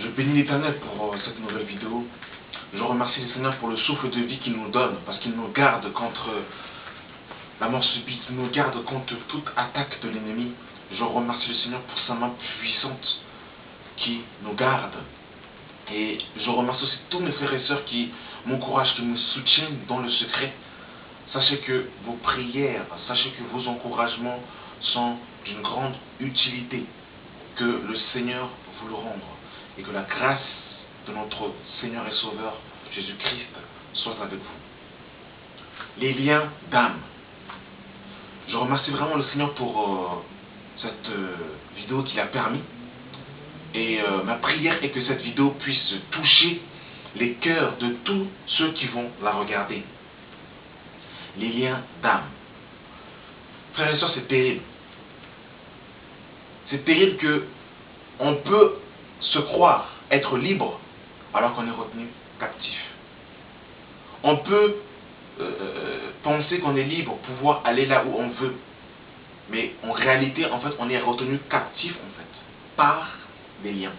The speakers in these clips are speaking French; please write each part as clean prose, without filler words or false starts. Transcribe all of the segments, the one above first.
Je bénis l'Éternel pour cette nouvelle vidéo. Je remercie le Seigneur pour le souffle de vie qu'il nous donne, parce qu'il nous garde contre la mort subite, il nous garde contre toute attaque de l'ennemi. Je remercie le Seigneur pour sa main puissante qui nous garde. Et je remercie aussi tous mes frères et sœurs qui m'encouragent, qui me soutiennent dans le secret. Sachez que vos prières, sachez que vos encouragements sont d'une grande utilité. Que le Seigneur vous le rende. Et que la grâce de notre Seigneur et Sauveur, Jésus-Christ, soit avec vous. Les liens d'âme. Je remercie vraiment le Seigneur pour cette vidéo qu'il a permis. Et ma prière est que cette vidéo puisse toucher les cœurs de tous ceux qui vont la regarder. Les liens d'âme. Frères et sœurs, c'est terrible. C'est terrible que on peut se croire être libre alors qu'on est retenu captif. On peut penser qu'on est libre, pouvoir aller là où on veut. Mais en réalité, en fait, on est retenu captif en fait, par des liens.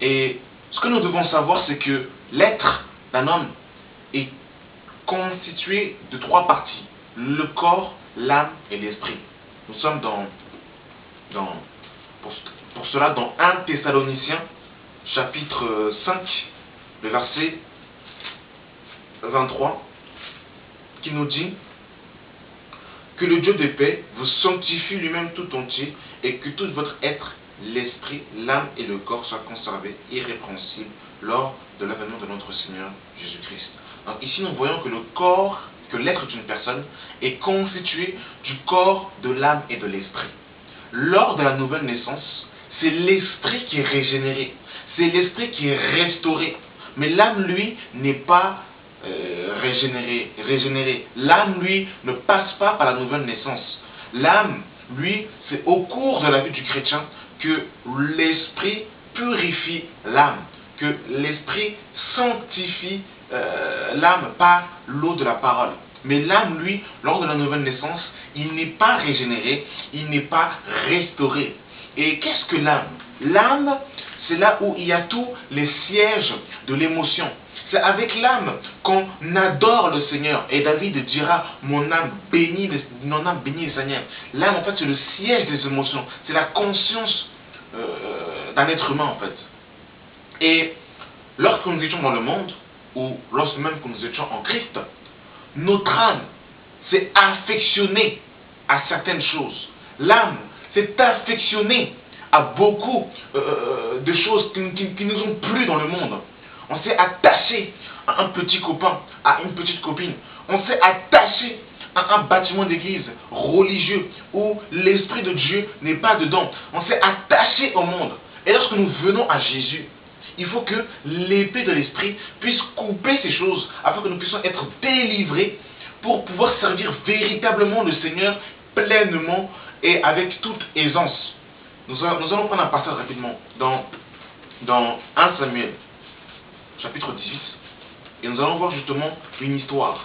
Et ce que nous devons savoir, c'est que l'être d'un homme est constitué de trois parties. Le corps, l'âme et l'esprit. Nous sommes pour cela dans 1 Thessaloniciens, chapitre 5, le verset 23, qui nous dit que le Dieu de paix vous sanctifie lui-même tout entier et que tout votre être, l'esprit, l'âme et le corps soient conservés irrépréhensibles lors de l'avènement de notre Seigneur Jésus-Christ. Donc ici nous voyons que le corps, que l'être d'une personne est constitué du corps, de l'âme et de l'esprit. Lors de la nouvelle naissance, c'est l'esprit qui est régénéré, c'est l'esprit qui est restauré. Mais l'âme, lui, n'est pas régénérée. L'âme, lui, ne passe pas par la nouvelle naissance. L'âme, lui, c'est au cours de la vie du chrétien que l'esprit purifie l'âme, que l'esprit sanctifie l'âme par l'eau de la parole. Mais l'âme, lui, lors de la nouvelle naissance, il n'est pas régénéré, il n'est pas restauré. Et qu'est-ce que l'âme? L'âme, c'est là où il y a tous les sièges de l'émotion. C'est avec l'âme qu'on adore le Seigneur. Et David dira, mon âme bénit le Seigneur. L'âme, en fait, c'est le siège des émotions. C'est la conscience d'un être humain, en fait. Et lorsque nous étions dans le monde, ou lorsque même que nous étions en Christ, notre âme s'est affectionnée à certaines choses. L'âme s'est affectionnée à beaucoup de choses qui nous ont plu dans le monde. On s'est attaché à un petit copain, à une petite copine. On s'est attaché à un bâtiment d'église religieux où l'Esprit de Dieu n'est pas dedans. On s'est attaché au monde. Et lorsque nous venons à Jésus, il faut que l'épée de l'Esprit puisse couper ces choses afin que nous puissions être délivrés pour pouvoir servir véritablement le Seigneur pleinement et avec toute aisance. Nous allons prendre un passage rapidement dans 1 Samuel, chapitre 18, et nous allons voir justement une histoire.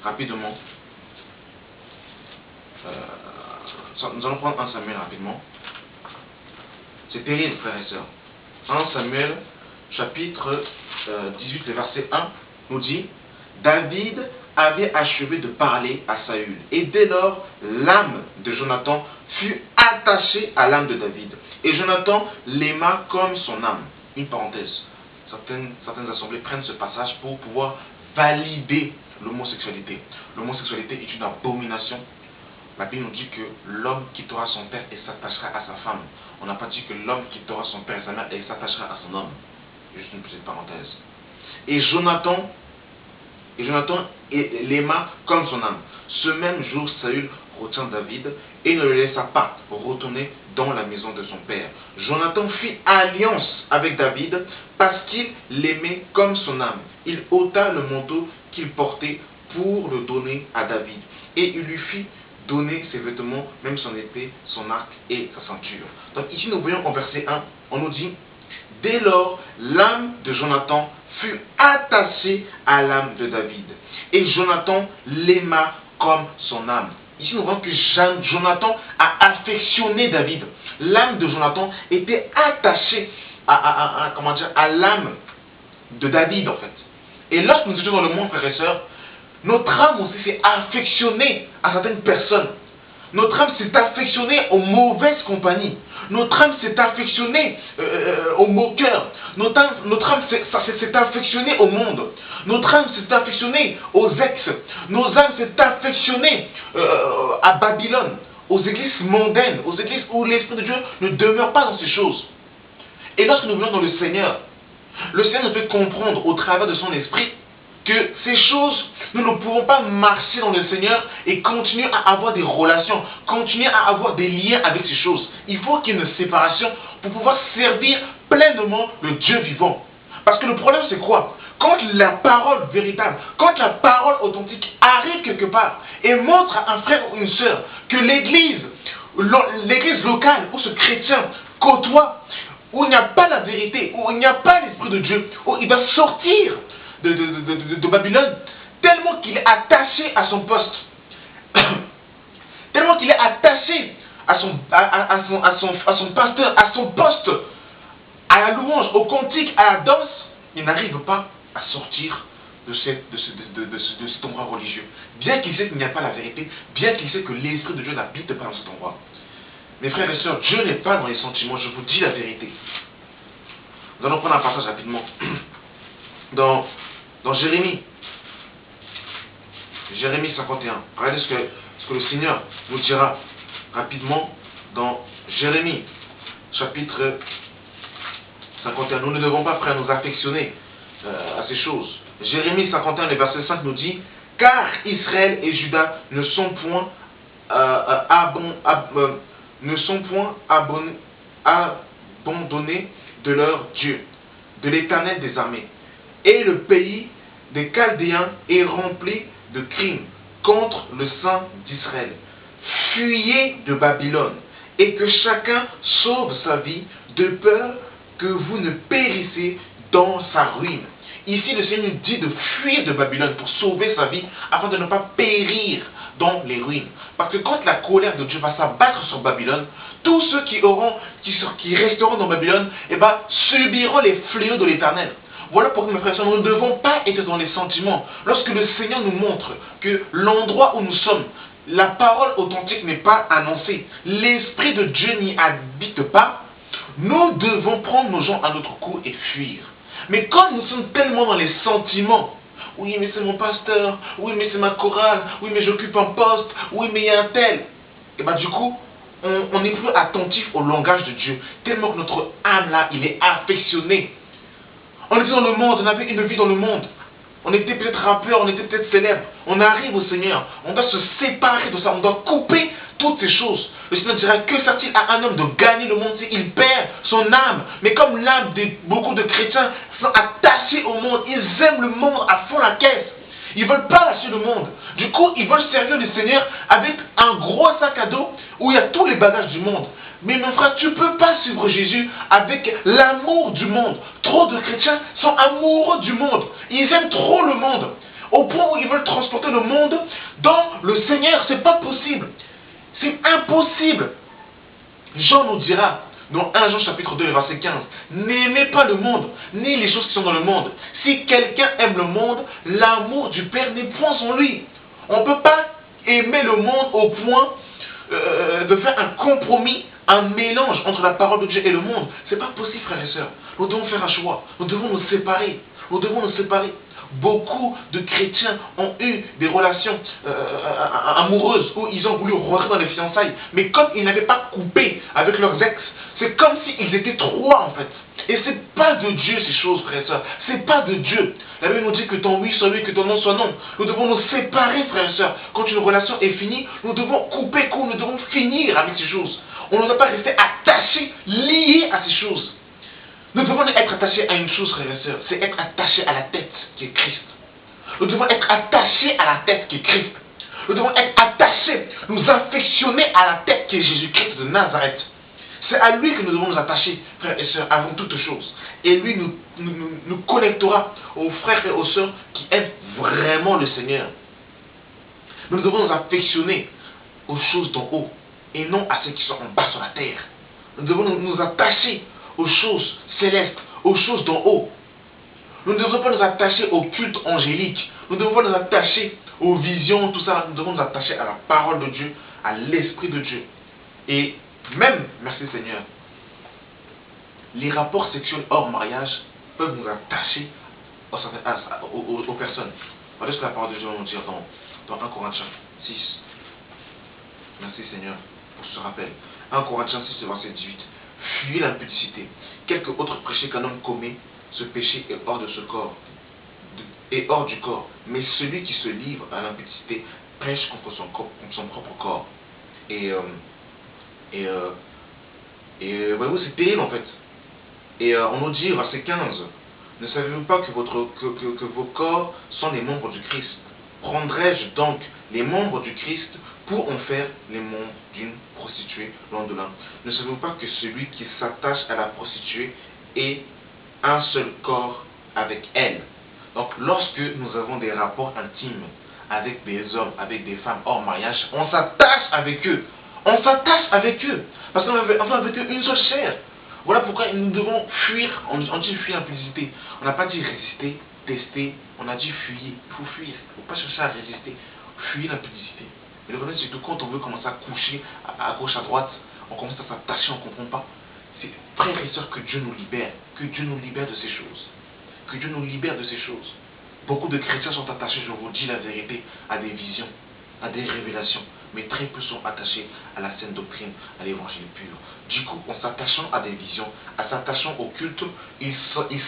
Rapidement. Nous allons prendre 1 Samuel rapidement. C'est terrible, frères et sœurs. 1 Samuel, chapitre 18, le verset 1, nous dit « David avait achevé de parler à Saül, et dès lors, l'âme de Jonathan fut attachée à l'âme de David. Et Jonathan l'aima comme son âme. » Une parenthèse. Certaines assemblées prennent ce passage pour pouvoir valider l'homosexualité. L'homosexualité est une abomination. La Bible nous dit que l'homme quittera son père et s'attachera à sa femme. On n'a pas dit que l'homme quittera son père et sa mère et s'attachera à son homme. Juste une petite parenthèse. Et Jonathan l'aima comme son âme. Ce même jour, Saül retint David et ne le laissa pas retourner dans la maison de son père. Jonathan fit alliance avec David parce qu'il l'aimait comme son âme. Il ôta le manteau qu'il portait pour le donner à David. Et il lui fit donner ses vêtements, même son épée, son arc et sa ceinture. Donc ici nous voyons en verset 1, on nous dit « Dès lors, l'âme de Jonathan fut attachée à l'âme de David. Et Jonathan l'aima comme son âme. » Ici, nous voyons que Jonathan a affectionné David. L'âme de Jonathan était attachée à l'âme de David, en fait. Et lorsque nous étions dans le monde, frères et sœurs, notre âme aussi s'est affectionnée à certaines personnes. Notre âme s'est affectionnée aux mauvaises compagnies. Notre âme s'est affectionnée aux moqueurs. Notre âme s'est affectionnée au monde. Notre âme s'est affectionnée aux ex. Nos âmes s'est affectionnée à Babylone, aux églises mondaines, aux églises où l'Esprit de Dieu ne demeure pas dans ces choses. Et lorsque nous venons dans le Seigneur nous fait comprendre au travers de son esprit que ces choses, nous ne pouvons pas marcher dans le Seigneur et continuer à avoir des relations, continuer à avoir des liens avec ces choses. Il faut qu'il y ait une séparation pour pouvoir servir pleinement le Dieu vivant. Parce que le problème c'est quoi? Quand la parole véritable, quand la parole authentique arrive quelque part et montre à un frère ou une sœur que l'église locale où ce chrétien côtoie, où il n'y a pas la vérité, où il n'y a pas l'Esprit de Dieu, où il va sortir de Babylone, tellement qu'il est attaché à son poste, tellement qu'il est attaché à son pasteur, à son poste, à la louange, au cantique, à la danse, il n'arrive pas à sortir de cet endroit religieux. Bien qu'il sait qu'il n'y a pas la vérité, bien qu'il sait que l'Esprit de Dieu n'habite pas dans cet endroit. Mes frères et sœurs, Dieu n'est pas dans les sentiments, je vous dis la vérité. Nous allons prendre un passage rapidement. Dans Jérémie 51. Regardez ce que le Seigneur nous dira rapidement dans Jérémie, chapitre 51. Nous ne devons pas, frères, nous affectionner à ces choses. Jérémie 51, le verset 5 nous dit: car Israël et Juda ne sont point abandonnés de leur Dieu, de l'Éternel des armées. Et le pays des Chaldéens est rempli de crimes contre le Saint d'Israël. Fuyez de Babylone, et que chacun sauve sa vie, de peur que vous ne périssez dans sa ruine. Ici, le Seigneur nous dit de fuir de Babylone pour sauver sa vie, afin de ne pas périr dans les ruines. Parce que quand la colère de Dieu va s'abattre sur Babylone, tous ceux qui resteront dans Babylone, subiront les fléaux de l'Éternel. Voilà pourquoi, mes frères et sœurs, nous ne devons pas être dans les sentiments. Lorsque le Seigneur nous montre que l'endroit où nous sommes, la parole authentique n'est pas annoncée, l'Esprit de Dieu n'y habite pas, nous devons prendre nos gens à notre cou et fuir. Mais quand nous sommes tellement dans les sentiments, oui mais c'est mon pasteur, oui mais c'est ma chorale, oui mais j'occupe un poste, oui mais il y a un tel, et du coup, on n'est plus attentif au langage de Dieu, tellement que notre âme là, il est affectionné. On était dans le monde, on avait une vie dans le monde. On était peut-être rappeur, on était peut-être célèbre. On arrive au Seigneur. On doit se séparer de ça. On doit couper toutes ces choses. Le Seigneur dira: que sert-il à un homme de gagner le monde s'il perd son âme? Mais comme l'âme de beaucoup de chrétiens sont attachés au monde, ils aiment le monde à fond la caisse. Ils ne veulent pas lâcher le monde. Du coup, ils veulent servir le Seigneur avec un gros sac à dos où il y a tous les bagages du monde. Mais mon frère, tu ne peux pas suivre Jésus avec l'amour du monde. Trop de chrétiens sont amoureux du monde. Ils aiment trop le monde. Au point où ils veulent transporter le monde dans le Seigneur. Ce n'est pas possible. C'est impossible. Jean nous dira dans 1 Jean chapitre 2 verset 15: n'aimez pas le monde, ni les choses qui sont dans le monde. Si quelqu'un aime le monde, l'amour du Père n'est point en lui. On ne peut pas aimer le monde au point de faire un compromis, un mélange entre la parole de Dieu et le monde. Ce n'est pas possible, frères et sœurs. Nous devons faire un choix. Nous devons nous séparer. Nous devons nous séparer. Beaucoup de chrétiens ont eu des relations amoureuses où ils ont voulu rentrer dans les fiançailles. Mais comme ils n'avaient pas coupé avec leurs ex, c'est comme s'ils étaient trois en fait. Et c'est pas de Dieu ces choses, frères et sœurs. C'est pas de Dieu. La Bible nous dit que ton oui soit oui, que ton non soit non. Nous devons nous séparer, frères et sœurs. Quand une relation est finie, nous devons couper court, nous devons finir avec ces choses. On ne doit pas rester attachés, liés à ces choses. Nous devons être attachés à une chose, frères et sœurs, c'est être attachés à la tête qui est Christ. Nous devons être attachés à la tête qui est Christ. Nous devons être attachés, nous affectionner à la tête qui est Jésus-Christ de Nazareth. C'est à lui que nous devons nous attacher, frères et sœurs, avant toute chose. Et lui nous connectera aux frères et aux sœurs qui aiment vraiment le Seigneur. Nous devons nous affectionner aux choses d'en haut et non à celles qui sont en bas sur la terre. Nous devons nous attacher aux choses célestes, aux choses d'en haut. Nous ne devons pas nous attacher au culte angélique. Nous ne devons pas nous attacher aux visions, tout ça. Nous devons nous attacher à la parole de Dieu, à l'Esprit de Dieu. Et même, merci Seigneur, les rapports sexuels hors mariage peuvent nous attacher aux personnes. Voilà ce que la parole de Dieu va nous dire dans 1 Corinthiens 6. Merci Seigneur pour ce rappel. 1 Corinthiens 6, verset 18. Fuyez l'impudicité. Quelque autre péché qu'un homme commet, ce péché est hors de ce corps, est hors du corps. Mais celui qui se livre à l'impudicité prêche contre son propre corps. Et voyez-vous, c'est terrible en fait. Et on nous dit, verset 15, ne savez-vous pas que vos corps sont les membres du Christ? Prendrai-je donc les membres du Christ pour en faire les membres d'une prostituée? Loin de là. Ne savez-vous pas que celui qui s'attache à la prostituée est un seul corps avec elle? Donc lorsque nous avons des rapports intimes avec des hommes, avec des femmes hors mariage, on s'attache avec eux. On s'attache avec eux. Parce qu'on a avec eux une seule chair. Voilà pourquoi nous devons fuir. On dit fuir l'impudicité. On n'a pas dit résister, tester. On a dit fuir. Il faut fuir. Il ne faut pas chercher à résister. Fuir l'impudicité. Mais le problème, c'est que quand on veut commencer à coucher à gauche, à droite, on commence à s'attacher, on ne comprend pas. C'est frères et sœurs, que Dieu nous libère. Que Dieu nous libère de ces choses. Que Dieu nous libère de ces choses. Beaucoup de chrétiens sont attachés, je vous dis la vérité, à des visions, à des révélations. Mais très peu sont attachés à la saine doctrine, à l'évangile pur. Du coup, en s'attachant à des visions, en s'attachant au culte, ils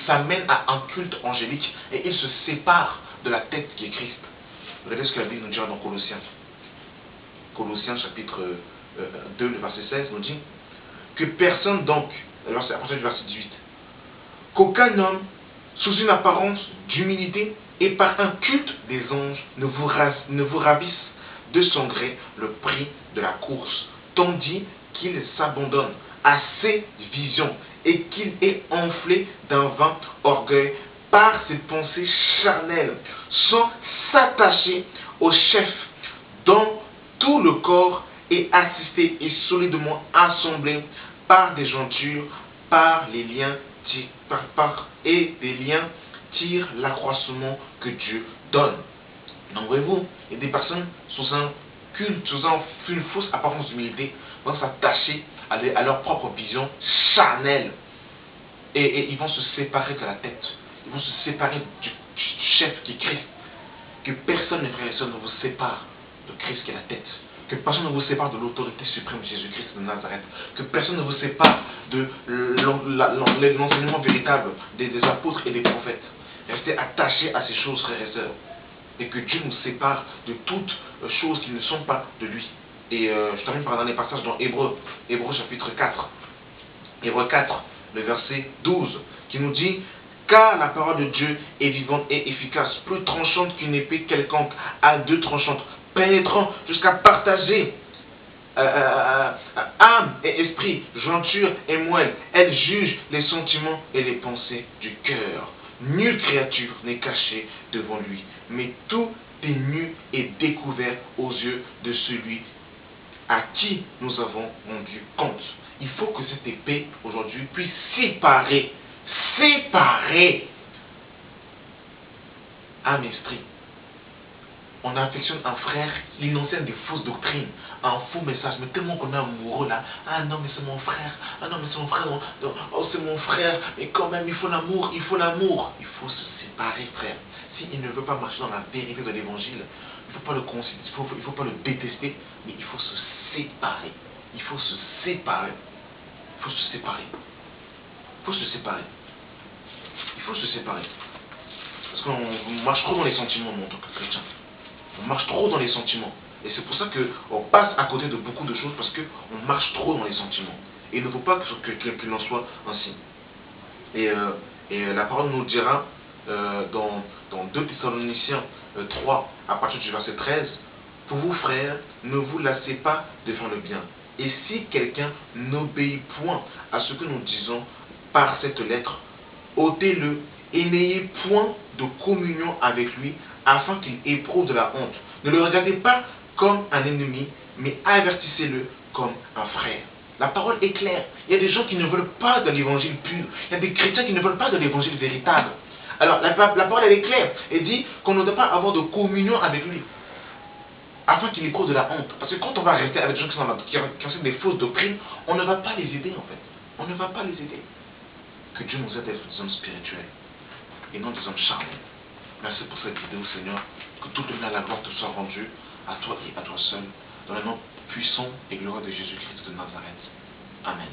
s'amènent à un culte angélique et ils se séparent de la tête qui est Christ. Regardez ce que la Bible nous dira dans Colossiens. Colossiens chapitre 2, le verset 16 nous dit que personne donc, à partir du verset 18, qu'aucun homme, sous une apparence d'humilité et par un culte des anges, ne vous ravisse de son gré le prix de la course, tandis qu'il s'abandonne à ses visions et qu'il est enflé d'un vain orgueil par ses pensées charnelles, sans s'attacher au chef dont tout le corps est assisté et solidement assemblé par des jointures, par les liens et des liens tirent l'accroissement que Dieu donne. Donc voyez-vous, il y a des personnes sous un culte, sous une fausse apparence d'humilité, vont s'attacher à leur propre vision charnelle. Et ils vont se séparer de la tête. Ils vont se séparer du chef qui est Christ. Que personne, mes frères et sœurs, ne vous sépare de Christ qui est la tête. Que personne ne vous sépare de l'autorité suprême de Jésus-Christ de Nazareth. Que personne ne vous sépare de l'enseignement véritable des apôtres et des prophètes. Restez attachés à ces choses, frères et sœurs. Et que Dieu nous sépare de toutes choses qui ne sont pas de lui. Et je termine par un dernier passage dans Hébreux chapitre 4. Hébreux 4, le verset 12, qui nous dit: car la parole de Dieu est vivante et efficace, plus tranchante qu'une épée quelconque, à deux tranchantes, pénétrant jusqu'à partager âme et esprit, jointure et moelle. Elle juge les sentiments et les pensées du cœur. Nulle créature n'est cachée devant lui, mais tout est nu et découvert aux yeux de celui à qui nous avons rendu compte. Il faut que cette épée aujourd'hui puisse séparer âme et esprit. On affectionne un frère, il enseigne des fausses doctrines, un faux message, mais tellement qu'on est amoureux là. Ah non, mais c'est mon frère, ah non, mais c'est mon frère, oh c'est mon frère, mais quand même il faut l'amour, il faut l'amour. Il faut se séparer, frère. S'il ne veut pas marcher dans la vérité de l'évangile, il ne faut pas le considérer, il faut pas le détester, mais il faut se séparer. Il faut se séparer. Il faut se séparer. Il faut se séparer. Il faut se séparer. Parce qu'on marche trop dans les sentiments, en tant que chrétien. On marche trop dans les sentiments. Et c'est pour ça qu'on passe à côté de beaucoup de choses, parce qu'on marche trop dans les sentiments. Et il ne faut pas qu'il en soit ainsi. Et la parole nous dira dans 2 Thessaloniciens 3, à partir du verset 13, pour vous frères, ne vous lassez pas de faire le bien. Et si quelqu'un n'obéit point à ce que nous disons par cette lettre, ôtez-le et n'ayez point de communion avec lui, afin qu'il éprouve de la honte. Ne le regardez pas comme un ennemi, mais avertissez-le comme un frère. La parole est claire. Il y a des gens qui ne veulent pas de l'évangile pur. Il y a des chrétiens qui ne veulent pas de l'évangile véritable. Alors, la parole, elle est claire. Elle dit qu'on ne doit pas avoir de communion avec lui, afin qu'il ait cause de la honte. Parce que quand on va rester avec des gens qui enseignent des fausses doctrines, on ne va pas les aider, en fait. On ne va pas les aider. Que Dieu nous aide à être des hommes spirituels et non des hommes charnels. Merci pour cette vidéo, Seigneur. Que tout le la gloire te soit rendue à toi et à toi seul, dans le nom puissant et glorieux de Jésus-Christ de Nazareth. Amen.